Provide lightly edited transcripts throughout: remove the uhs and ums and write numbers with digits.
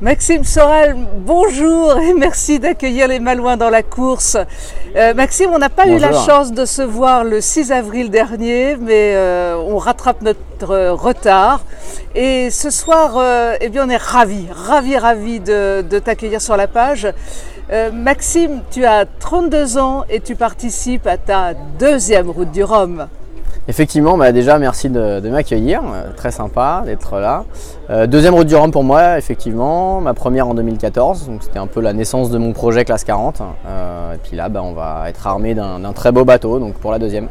Maxime Sorel, bonjour et merci d'accueillir les Malouins dans la course. Maxime, on n'a pas eu la chance de se voir le 6 avril dernier, mais on rattrape notre retard. Et ce soir, eh bien, on est ravis de t'accueillir sur la page. Maxime, tu as 32 ans et tu participes à ta deuxième Route du Rhum. Effectivement, déjà merci de m'accueillir, très sympa d'être là. Deuxième Route du Rhum pour moi, effectivement, ma première en 2014, donc c'était un peu la naissance de mon projet Classe 40. Et puis là, on va être armé d'un très beau bateau, donc pour la deuxième.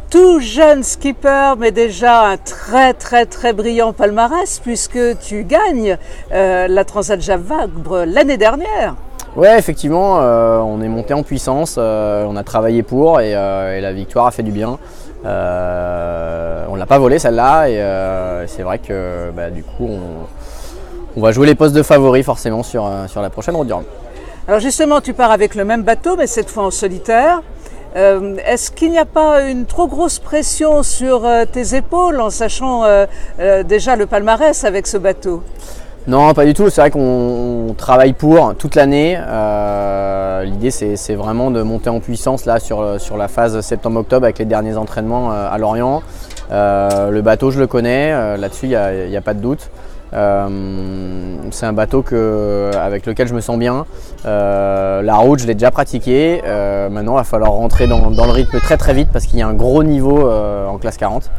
Tout jeune skipper, mais déjà un très brillant palmarès, puisque tu gagnes la Transat Jacques Vabre l'année dernière. Ouais, effectivement, on est monté en puissance, on a travaillé pour et la victoire a fait du bien. On ne l'a pas volée celle-là et c'est vrai que du coup on va jouer les postes de favoris forcément sur la prochaine Route du Rhum. Alors justement, tu pars avec le même bateau mais cette fois en solitaire. Est-ce qu'il n'y a pas une trop grosse pression sur tes épaules en sachant déjà le palmarès avec ce bateau ? Non, pas du tout. C'est vrai qu'on travaille pour toute l'année. L'idée, c'est vraiment de monter en puissance là sur la phase septembre-octobre avec les derniers entraînements à Lorient. Le bateau, je le connais. Là-dessus, il n'y a pas de doute. C'est un bateau avec lequel je me sens bien. La route, je l'ai déjà pratiquée. Maintenant, il va falloir rentrer dans le rythme très vite parce qu'il y a un gros niveau en classe 40.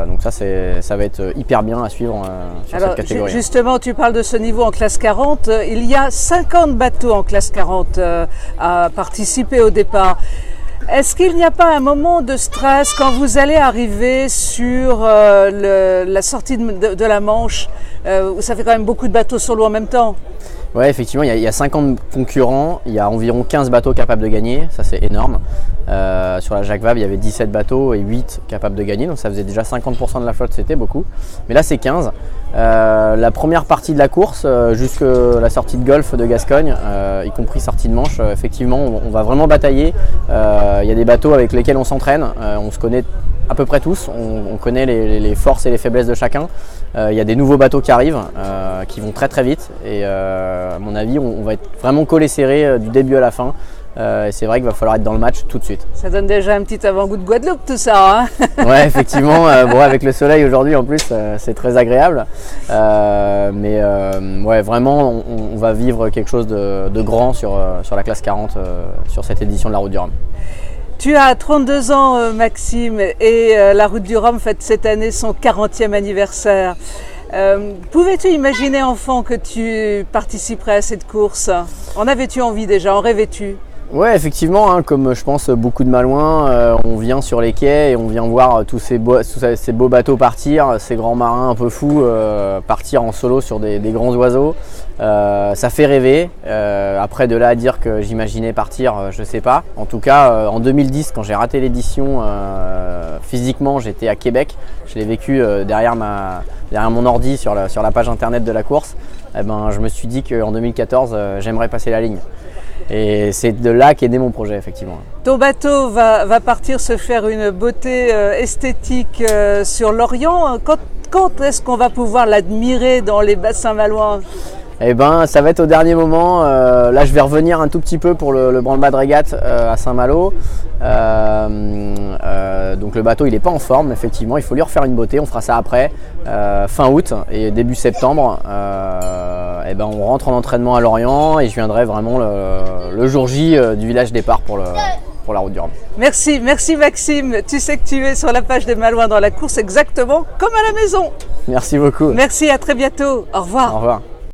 Donc ça va être hyper bien à suivre sur cette catégorie. Justement, tu parles de ce niveau en classe 40. Il y a 50 bateaux en classe 40 à participer au départ. Est-ce qu'il n'y a pas un moment de stress quand vous allez arriver sur la sortie de la Manche où ça fait quand même beaucoup de bateaux sur l'eau en même temps? Ouais, effectivement, il y a 50 concurrents, il y a environ 15 bateaux capables de gagner, ça c'est énorme. Sur la Jacques Vabre, il y avait 17 bateaux et 8 capables de gagner, donc ça faisait déjà 50% de la flotte, c'était beaucoup. Mais là c'est 15. La première partie de la course, jusqu'à la sortie de Golfe de Gascogne, y compris sortie de Manche, effectivement on va vraiment batailler. Il y a des bateaux avec lesquels on s'entraîne, on se connaît à peu près tous, on connaît les forces et les faiblesses de chacun. Il y a des nouveaux bateaux qui arrivent, qui vont très vite et à mon avis on va être vraiment collé serré du début à la fin. Et c'est vrai qu'il va falloir être dans le match tout de suite. Ça donne déjà un petit avant-goût de Guadeloupe tout ça, hein. Ouais, effectivement, avec le soleil aujourd'hui en plus c'est très agréable. Ouais, vraiment on va vivre quelque chose de grand sur la classe 40 sur cette édition de la Route du Rhum. Tu as 32 ans Maxime et la Route du Rhum fête cette année son 40e anniversaire. Pouvais-tu imaginer enfant que tu participerais à cette course? En avais-tu envie déjà? En rêvais-tu? Ouais, effectivement, comme je pense beaucoup de Malouins, on vient sur les quais et on vient voir tous ces beaux bateaux partir, ces grands marins un peu fous partir en solo sur des grands oiseaux. Ça fait rêver. Après, de là à dire que j'imaginais partir, je sais pas. En tout cas, en 2010, quand j'ai raté l'édition, physiquement, j'étais à Québec. Je l'ai vécu derrière mon ordi sur la page internet de la course. Je me suis dit qu'en 2014, j'aimerais passer la ligne. Et c'est de là qu'est né mon projet, effectivement. Ton bateau va partir se faire une beauté esthétique sur l'Orient. Quand est-ce qu'on va pouvoir l'admirer dans les bassins malouins? Ça va être au dernier moment. Là, je vais revenir un tout petit peu pour le branle-bas de régate à Saint-Malo. Donc le bateau, il n'est pas en forme, effectivement. Il faut lui refaire une beauté. On fera ça après, fin août et début septembre. On rentre en entraînement à Lorient et je viendrai vraiment le jour J du village départ pour la Route du Rhum. Merci Maxime. Tu sais que tu es sur la page des Malouins dans la course exactement comme à la maison. Merci beaucoup. Merci, à très bientôt. Au revoir. Au revoir.